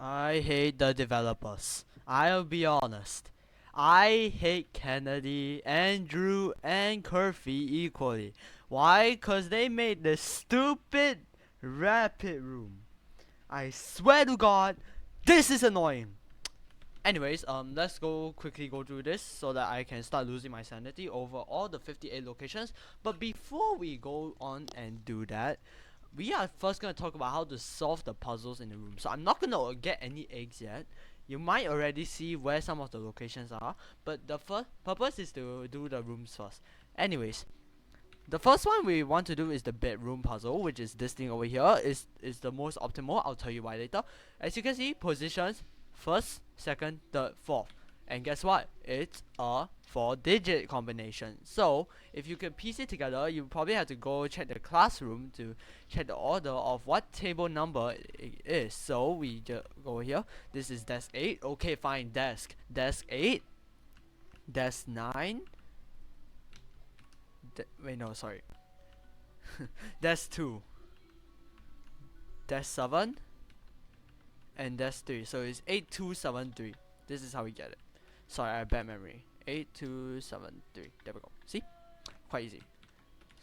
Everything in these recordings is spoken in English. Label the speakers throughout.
Speaker 1: I hate the developers. I'll be honest. I hate Kennedy, Andrew, and Curfy equally. Why? Cause they made this stupid rapid room. I swear to God, this is annoying. Anyways, let's quickly go through this so that I can start losing my sanity over all the 58 locations. But before we go on and do that, we are first gonna talk about how to solve the puzzles in the room. So I'm not gonna get any eggs yet. You might already see where some of the locations are, but the first purpose is to do the rooms first. Anyways, the first one we want to do is the bedroom puzzle, which is this thing over here. Is the most optimal. I'll tell you why later. As you can see, positions first, second, third, fourth. And guess what? It's a 4-digit combination. So if you could piece it together, you probably have to go check the classroom to check the order of what table number it is. So we just go here. This is desk 8. Okay, fine. Desk 8. Desk 9. Wait, no, sorry. Desk 2. Desk 7. And desk 3. So it's 8273. This is how we get it. Sorry, I have bad memory. 8273. There we go. See? Quite easy.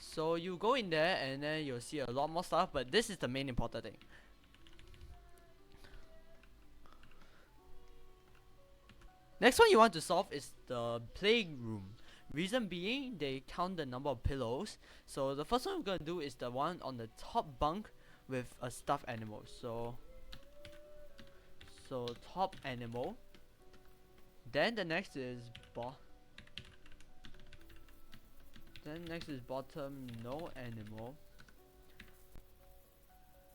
Speaker 1: So you go in there and then you'll see a lot more stuff, but this is the main important thing. Next one you want to solve is the playroom. Reason being, they count the number of pillows. So the first one we're gonna do is the one on the top bunk with a stuffed animal. So top animal. Then the next is bottom, no animal.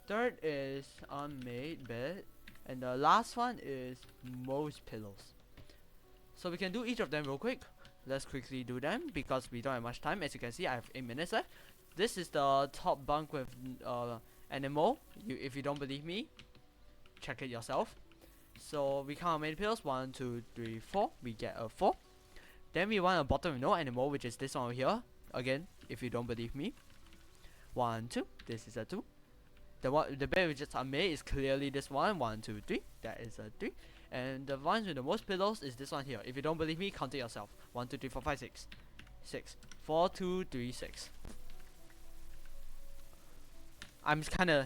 Speaker 1: Third is unmade bed, and the last one is most pillows. So we can do each of them real quick. Let's quickly do them because we don't have much time. As you can see, I have 8 minutes left. This is the top bunk with animal. If you don't believe me, check it yourself. So we count how many pillows. 1, 2, 3, 4. We get a 4. Then we want a bottom with no animal, which is this one over here. Again, if you don't believe me. 1, 2. This is a 2. The bed which is unmade is clearly this one. 1, 2, 3. That is a 3. And the ones with the most pillows is this one here. If you don't believe me, count it yourself. 1, 2, 3, 4, 5, 6. 6. 4, 2, 3, 6. I'm kind of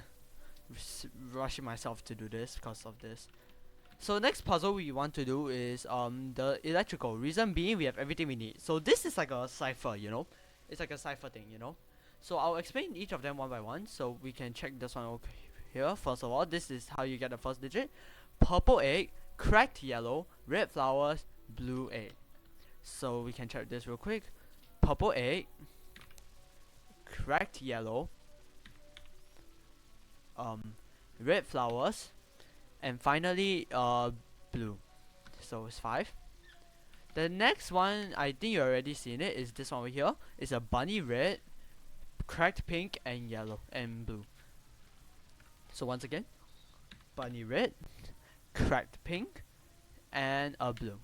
Speaker 1: rushing myself to do this because of this. So next puzzle we want to do is the electrical. Reason being, we have everything we need. So this is like a cipher, you know. It's like a cipher thing, you know. So I'll explain each of them one by one. So we can check this one over here. First of all, this is how you get the first digit. Purple egg, cracked yellow, red flowers, blue egg. So we can check this real quick. Purple egg, cracked yellow, red flowers, and finally blue. So it's 5. The next one, I think you already seen it, is this one over here. It's a bunny red, cracked pink, and yellow and blue. So once again, bunny red, cracked pink, and a blue.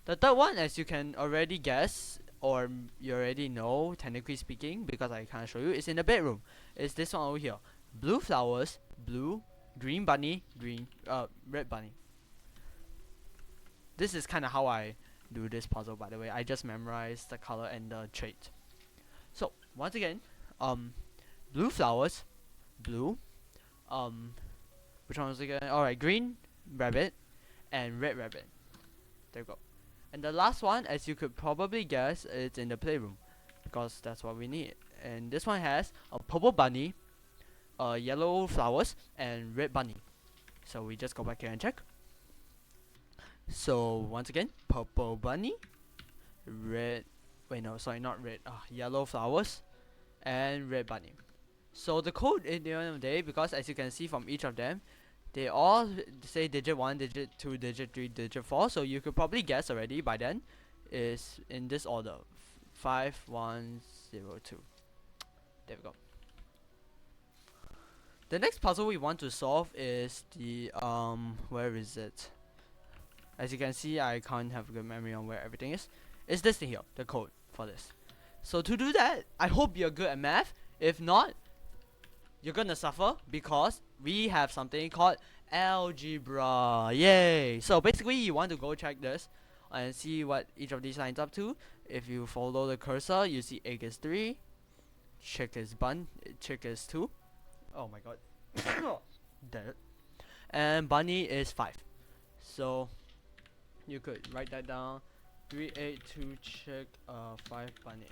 Speaker 1: The third one, as you can already guess, or you already know, technically speaking, because I can't show you, is in the bedroom. It's this one over here. Blue flowers, blue, green bunny, red bunny. This is kind of how I do this puzzle, by the way. I just memorized the color and the trait. So once again, blue flowers, blue, which one was it again? Alright, green rabbit and red rabbit. There you go. And the last one, as you could probably guess, it's in the playroom because that's what we need. And this one has a purple bunny, yellow flowers, and red bunny. So we just go back here and check. So once again, purple bunny, red, wait no, sorry, not red, yellow flowers, and red bunny. So the code at the end of the day, because as you can see from each of them, they all say digit 1, digit 2, digit 3, digit 4. So you could probably guess already by then, is in this order: 5, 1, 0, 2. There we go. The next puzzle we want to solve is the where is it? As you can see, I can't have a good memory on where everything is. It's this thing here, the code for this. So to do that, I hope you're good at math. If not, you're gonna suffer because we have something called algebra. Yay! So basically, you want to go check this and see what each of these lines up to. If you follow the cursor, you see egg is 3, chick is 2. Oh my god. Dead. And bunny is 5. So you could write that down. 3, 8, 2, chick, 5, bunny.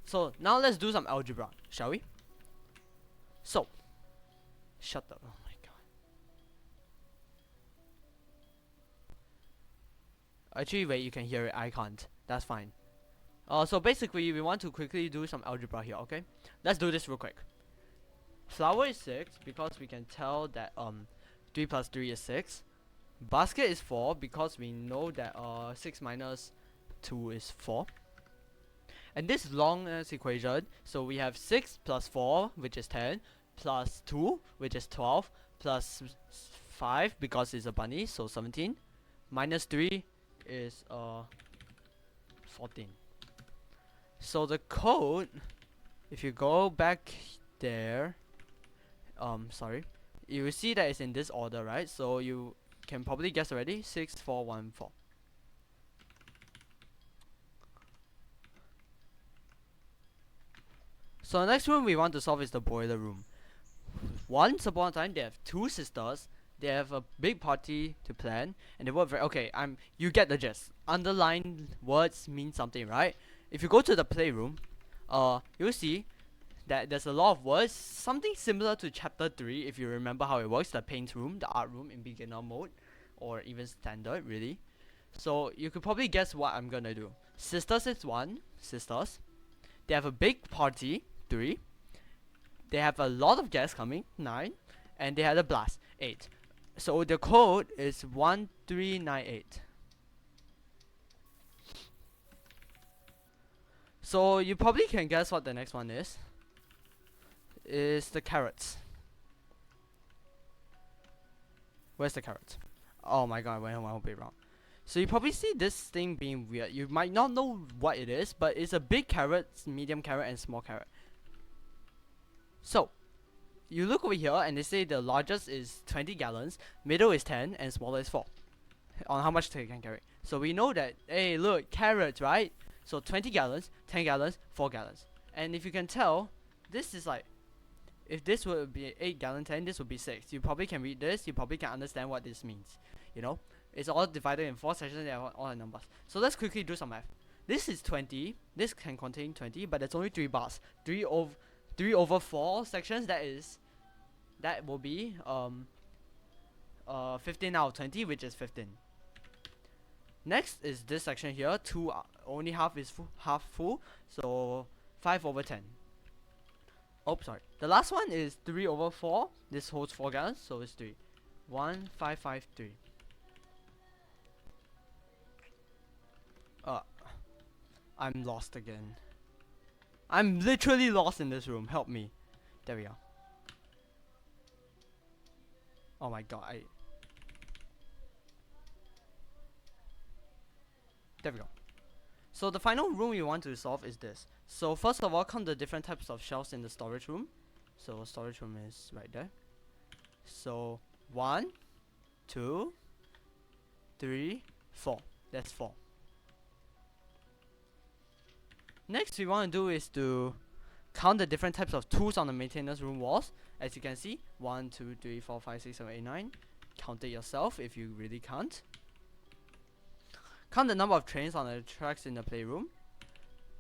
Speaker 1: So now let's do some algebra, shall we? So, shut up. Oh my god. Actually, wait, you can hear it. I can't. That's fine. So basically, we want to quickly do some algebra here, okay? Let's do this real quick. Flower is 6 because we can tell that 3 plus 3 is 6. Basket is 4 because we know that 6 minus 2 is 4. And this long equation, so we have 6 plus 4, which is 10, plus 2, which is 12, plus 5 because it's a bunny, so 17, minus 3 is 14. So the code, if you go back there, sorry, you will see that it's in this order, right? So you can probably guess already. 6, 4, 1, 4. So the next room we want to solve is the boiler room. Once upon a time, they have 2 sisters. They have a big party to plan, and they work very okay. You get the gist. Underlined words mean something, right? If you go to the playroom, you'll see that there's a lot of words, something similar to chapter 3 if you remember how it works, the paint room, the art room in beginner mode, or even standard, really. So you could probably guess what I'm gonna do. Sisters is 1, sisters. They have a big party, 3. They have a lot of guests coming, 9. And they had a blast, 8. So the code is 1398. So you probably can guess what the next one is. Is the carrots. Where's the carrot? Oh my god, I went one bit wrong. So you probably see this thing being weird. You might not know what it is, but it's a big carrot, medium carrot, and small carrot. So you look over here and they say the largest is 20 gallons, middle is 10, and smaller is 4. On how much they can carry. So we know that, hey look, carrots, right? So 20 gallons, 10 gallons, 4 gallons. And if you can tell, this is like, if this would be 8 gallon 10, this would be 6. You probably can read this, you probably can understand what this means. You know? It's all divided in 4 sections, they have all the numbers. So let's quickly do some math. This is 20, this can contain 20, but there's only 3 bars. 3 over 4 sections, that will be 15 out of 20, which is 15. Next is this section here, only half is half full, so 5 over 10. Oh, sorry. The last one is 3 over 4. This holds 4 gallons, so it's 3. 1, 5, 5, 3. I'm lost again. I'm literally lost in this room. Help me. There we are. Oh my god, there we go. So the final room we want to solve is this. So first of all, count the different types of shelves in the storage room. So storage room is right there. So 1, 2, 3, 4. That's 4. Next we want to do is to count the different types of tools on the maintenance room walls. As you can see, 1, 2, 3, 4, 5, 6, 7, 8, 9. Count it yourself if you really can't. Count the number of trains on the tracks in the playroom.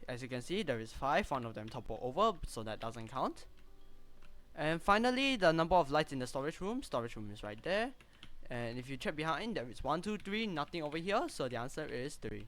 Speaker 1: As you can see, there is 5. One of them toppled over, so that doesn't count. And finally, the number of lights in the storage room. Storage room is right there. And if you check behind, there is 1, 2, 3, nothing over here, so the answer is 3.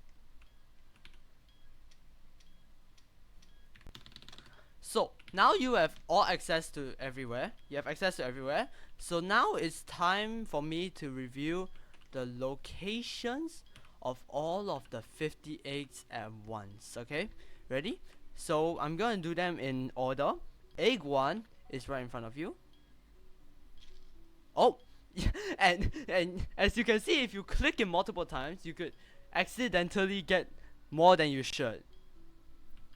Speaker 1: So now you have all access to everywhere. You have access to everywhere. So now it's time for me to review the locations of all of the 58s at once. Okay, ready? So I'm gonna do them in order. Egg 1 is right in front of you. Oh, and as you can see, if you click it multiple times, you could accidentally get more than you should.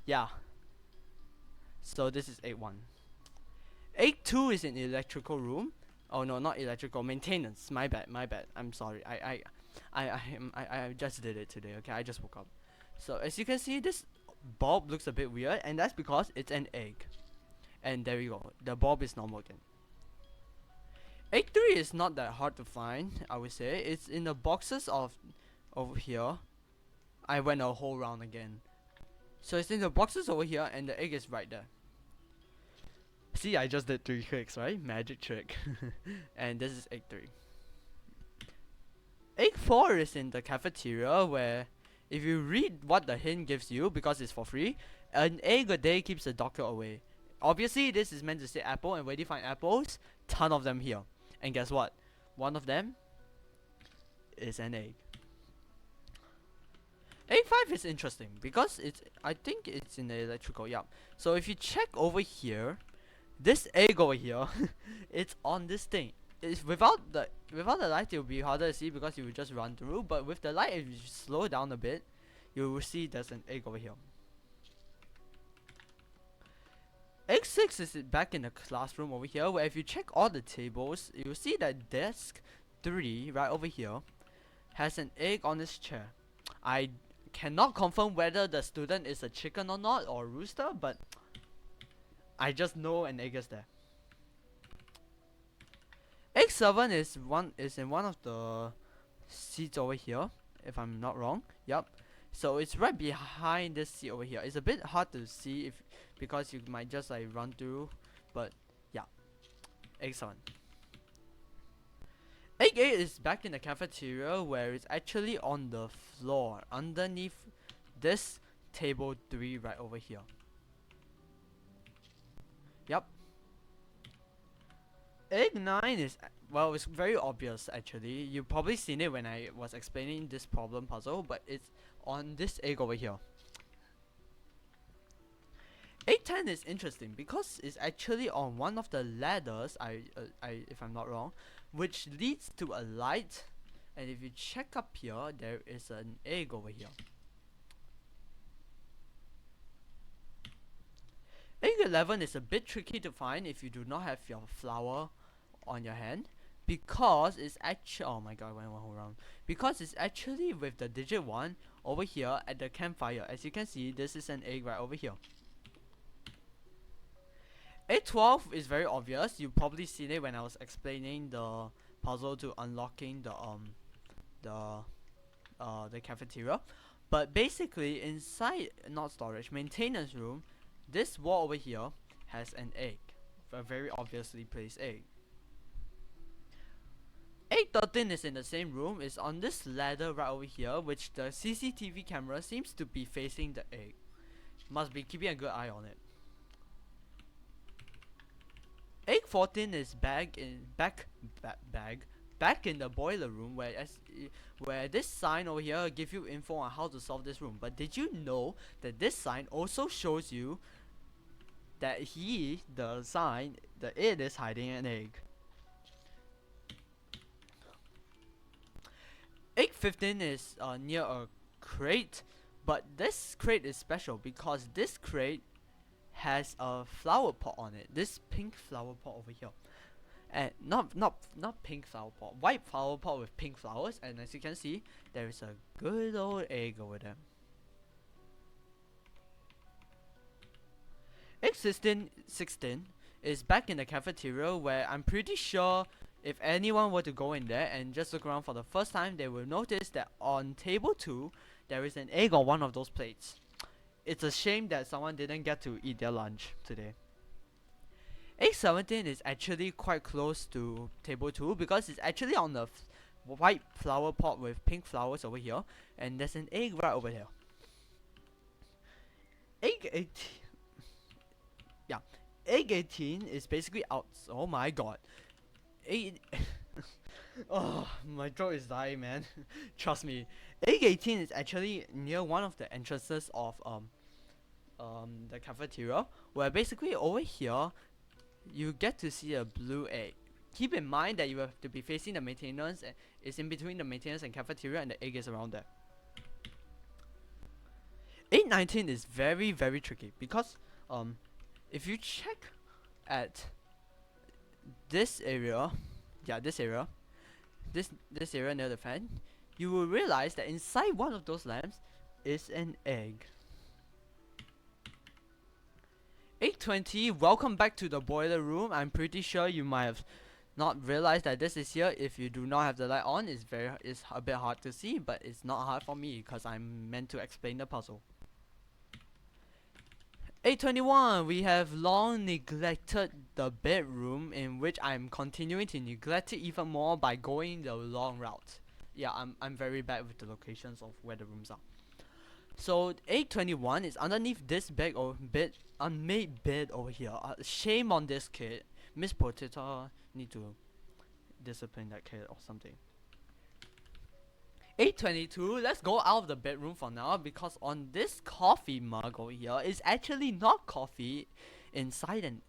Speaker 1: Yeah. So this is egg 1. Egg 2 is in electrical room. Oh no, not electrical, maintenance. My bad, my bad. I'm sorry. I just did it today. Okay, I just woke up. So as you can see, this bulb looks a bit weird, and that's because it's an egg. And there you go. The bulb is normal again. Egg 3 is not that hard to find, I would say. It's in the boxes of over here. I went a whole round again. So it's in the boxes over here, and the egg is right there. See, I just did 3 clicks, right? Magic trick. And this is egg 3. Egg 4 is in the cafeteria, where if you read what the hint gives you, because it's for free, an egg a day keeps the doctor away. Obviously, this is meant to say apple, and where do you find apples? Ton of them here. And guess what? One of them is an egg. Egg 5 is interesting because I think it's in the electrical, yeah. So if you check over here, this egg over here, it's on this thing. It's without the light, it will be harder to see because you will just run through. But with the light, if you slow down a bit, you will see there's an egg over here. Egg 6 is back in the classroom over here, where if you check all the tables, you will see that desk 3 right over here has an egg on its chair. I cannot confirm whether the student is a chicken or not, or rooster, but I just know an egg is there. Egg 7 is in one of the seats over here, if I'm not wrong. Yep. So it's right behind this seat over here. It's a bit hard to see because you might just like run through, but yeah. Egg 7. Egg 8 is back in the cafeteria, where it's actually on the floor underneath this table 3 right over here. Yep. Egg 9 is, well, it's very obvious actually. You've probably seen it when I was explaining this problem puzzle, but it's on this egg over here. Egg 10 is interesting because it's actually on one of the ladders, if I'm not wrong, which leads to a light. And if you check up here, there is an egg over here. Egg 11 is a bit tricky to find if you do not have your flower on your hand, because it's actually, oh my god, I went one whole round. Because it's actually with the digit 1 over here at the campfire. As you can see, this is an egg right over here. Egg 12 is very obvious. You've probably seen it when I was explaining the puzzle to unlocking the cafeteria. But basically inside, not storage, maintenance room, this wall over here has an egg, a very obviously placed egg. Egg 13 is in the same room. It's on this ladder right over here, which the CCTV camera seems to be facing the egg. Must be keeping a good eye on it. Egg 14 is back in the boiler room, where this sign over here gives you info on how to solve this room. But did you know that this sign also shows you that it is hiding an egg? Egg 15 is near a crate, but this crate is special because this crate has a flower pot on it. This pink flower pot over here, and not pink flower pot, white flower pot with pink flowers. And as you can see, there is a good old egg over there. Egg 16 is back in the cafeteria, where I'm pretty sure if anyone were to go in there and just look around for the first time, they will notice that on table 2 there is an egg on one of those plates. It's a shame that someone didn't get to eat their lunch today. Egg 17 is actually quite close to table 2 because it's actually on the white flower pot with pink flowers over here, and there's an egg right over here. Egg 18, yeah, egg 18 is basically out. Oh my god, oh, my throat is dying, man. Trust me. Egg 18 is actually near one of the entrances of the cafeteria, where basically over here you get to see a blue egg. Keep in mind that you have to be facing the maintenance, and it's in between the maintenance and cafeteria, and the egg is around there. Egg 19 is very tricky because if you check at this area, yeah, this area near the fan, you will realize that inside one of those lamps is an egg. 8:20, welcome back to the boiler room. I'm pretty sure you might have not realized that this is here. If you do not have the light on, it's a bit hard to see, but it's not hard for me because I'm meant to explain the puzzle. 8:21, we have long neglected the bedroom, in which I'm continuing to neglect it even more by going the long route. Yeah, I'm very bad with the locations of where the rooms are. So 8:21 is underneath this unmade bed over here. Shame on this kid. Miss Potato need to discipline that kid or something. 8:22, let's go out of the bedroom for now, because on this coffee mug over here is actually not coffee inside an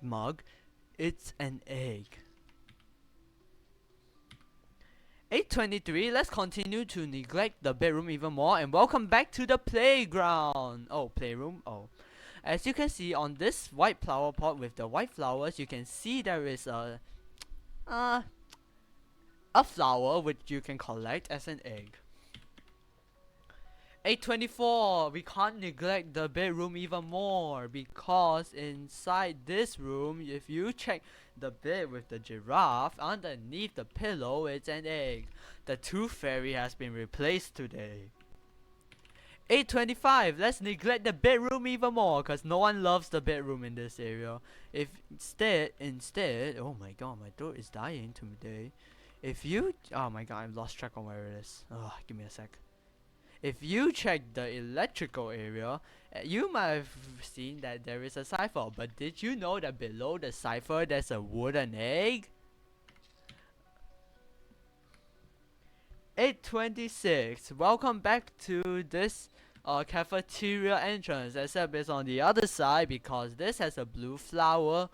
Speaker 1: mug, it's an egg. 8:23, let's continue to neglect the bedroom even more, and welcome back to the playground. Oh, playroom. Oh, as you can see on this white flower pot with the white flowers, you can see there is a flower which you can collect as an egg. 8:24, we can't neglect the bedroom even more, because inside this room, if you check the bed with the giraffe, underneath the pillow it's an egg. The tooth fairy has been replaced today. 8:25, let's neglect the bedroom even more, because no one loves the bedroom in this area. If instead, oh my god, my throat is dying today. Oh my god, I've lost track of where it is. Give me a sec. If you check the electrical area, you might have seen that there is a cipher, but did you know that below the cipher there's a wooden egg? 8:26, welcome back to this cafeteria entrance, except it's on the other side because this has a blue flower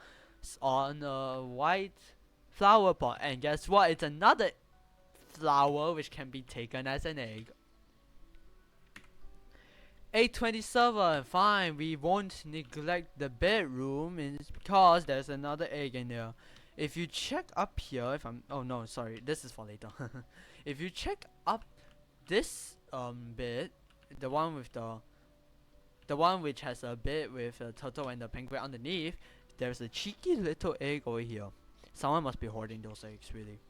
Speaker 1: on a white flower pot, and guess what, it's another flower which can be taken as an egg. 8:27, fine, we won't neglect the bedroom because there's another egg in there. If you check up here, oh no, sorry, this is for later. If you check up this bit, the one which has a bit with a turtle and a penguin underneath, there's a cheeky little egg over here. Someone must be hoarding those eggs, really.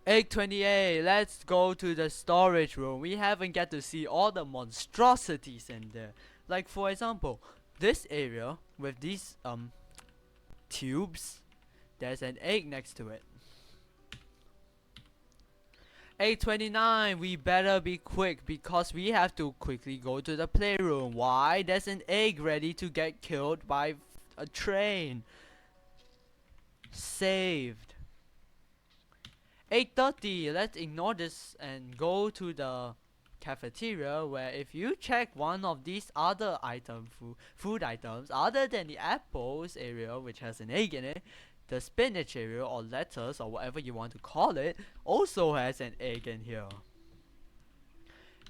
Speaker 1: 8:28, let's go to the storage room. We haven't get to see all the monstrosities in there. Like for example, this area with these tubes, there's an egg next to it. 8:29, we better be quick because we have to quickly go to the playroom. Why? There's an egg ready to get killed by a train. Saved. 8:30, let's ignore this and go to the cafeteria, where if you check one of these other food items other than the apples area which has an egg in it, the spinach area or lettuce or whatever you want to call it also has an egg in here.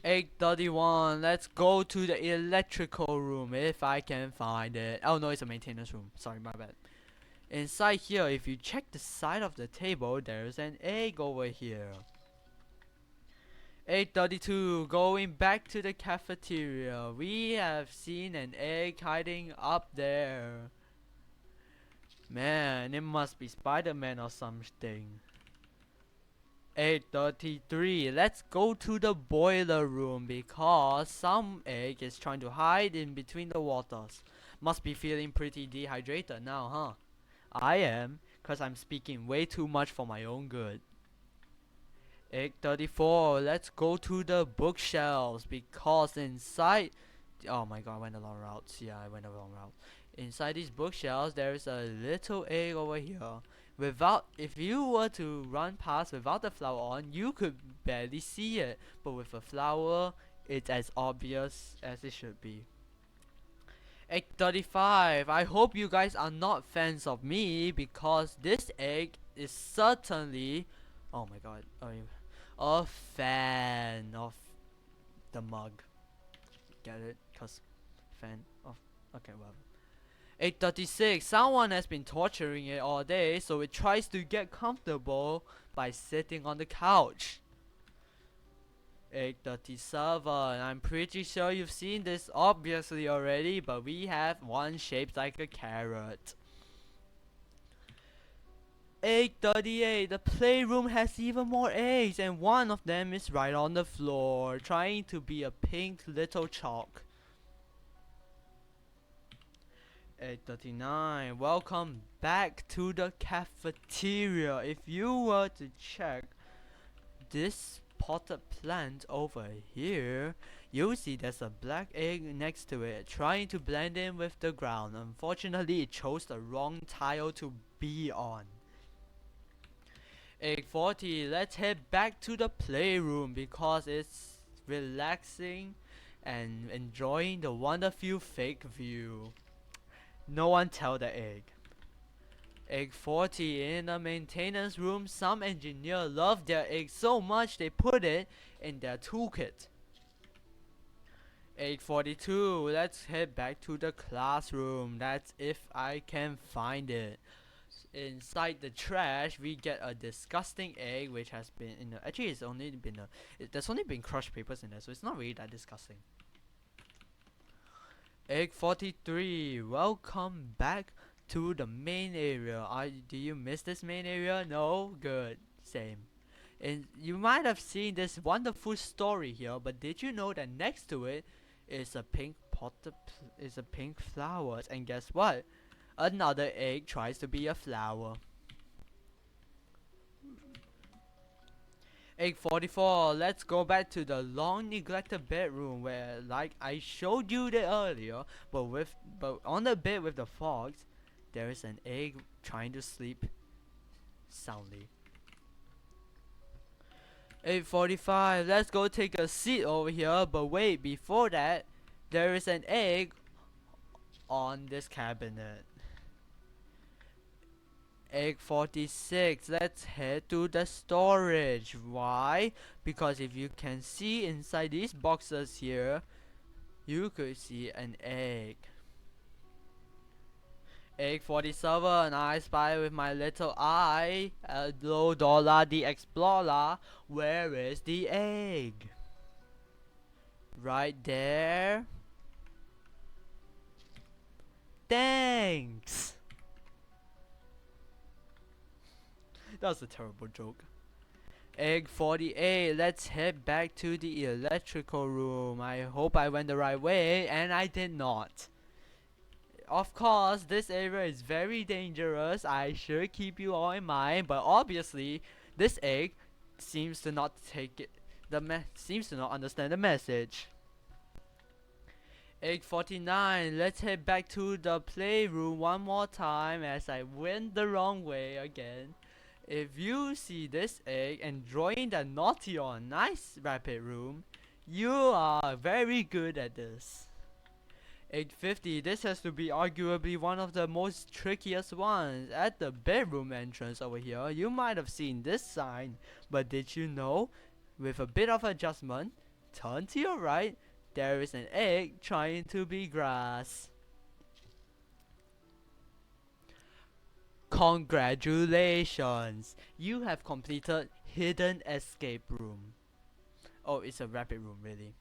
Speaker 1: 8:31, let's go to the electrical room if I can find it. Oh no, it's a maintenance room, sorry, my bad. Inside here, if you check the side of the table, there's an egg over here. 8:32, going back to the cafeteria. We have seen an egg hiding up there. Man, it must be Spider-Man or something. 8:33, let's go to the boiler room because some egg is trying to hide in between the waters. Must be feeling pretty dehydrated now, huh? I am, cause I'm speaking way too much for my own good. 8:34, let's go to the bookshelves because inside, oh my god, I went a long route. Yeah, I went a long route. Inside these bookshelves, there's a little egg over here. If you were to run past without the flower on, you could barely see it. But with a flower, it's as obvious as it should be. 8:35, I hope you guys are not fans of me because this egg is certainly, oh my god, a fan of the mug. Get it? Cause fan of, okay, well. 8:36. Someone has been torturing it all day, so it tries to get comfortable by sitting on the couch. 8:37. I'm pretty sure you've seen this obviously already, but we have one shaped like a carrot. 8:38. The playroom has even more eggs, and one of them is right on the floor, trying to be a pink little chalk. 8:39. Welcome back to the cafeteria. If you were to check this potted plant over here, you'll see there's a black egg next to it, trying to blend in with the ground. Unfortunately, it chose the wrong tile to be on. 8:40. Let's head back to the playroom because it's relaxing and enjoying the wonderful fake view. No one tell the egg. 8:40. In the maintenance room, some engineer loved their egg so much they put it in their toolkit. 8:42. Let's head back to the classroom. That's if I can find it. Inside the trash, we get a disgusting egg which has been in the, actually it's only been there's only been crushed papers in there, so it's not really that disgusting. 8:43. Welcome back to the main area. Do you miss this main area? No? Good. Same. And you might have seen this wonderful story here, but did you know that next to it is a pink pink flowers, and guess what? Another egg tries to be a flower. 8:44. Let's go back to the long neglected bedroom where, like I showed you there earlier, but on the bed with the fox, there is an egg trying to sleep soundly. 8:45. Let's go take a seat over here, but wait, before that, there is an egg on this cabinet. 8:46. Let's head to the storage. Why? Because if you can see inside these boxes here, you could see an egg. 8:47. I spy with my little eye. Hello, Dora the Explorer. Where is the egg? Right there. Thanks. That was a terrible joke. 8:48. Let's head back to the electrical room. I hope I went the right way, and I did not. Of course, this area is very dangerous. I should keep you all in mind, but obviously, this egg seems to not take it. Seems to not understand the message. 8:49. Let's head back to the playroom one more time as I went the wrong way again. If you see this egg and join the naughty or nice rapid room, you are very good at this. 8:50. This has to be arguably one of the most trickiest ones. At the bedroom entrance over here, you might have seen this sign, but did you know, with a bit of adjustment, turn to your right, there is an egg trying to be grass. Congratulations! You have completed Hidden Escape Room. Oh, it's a rapid room, really.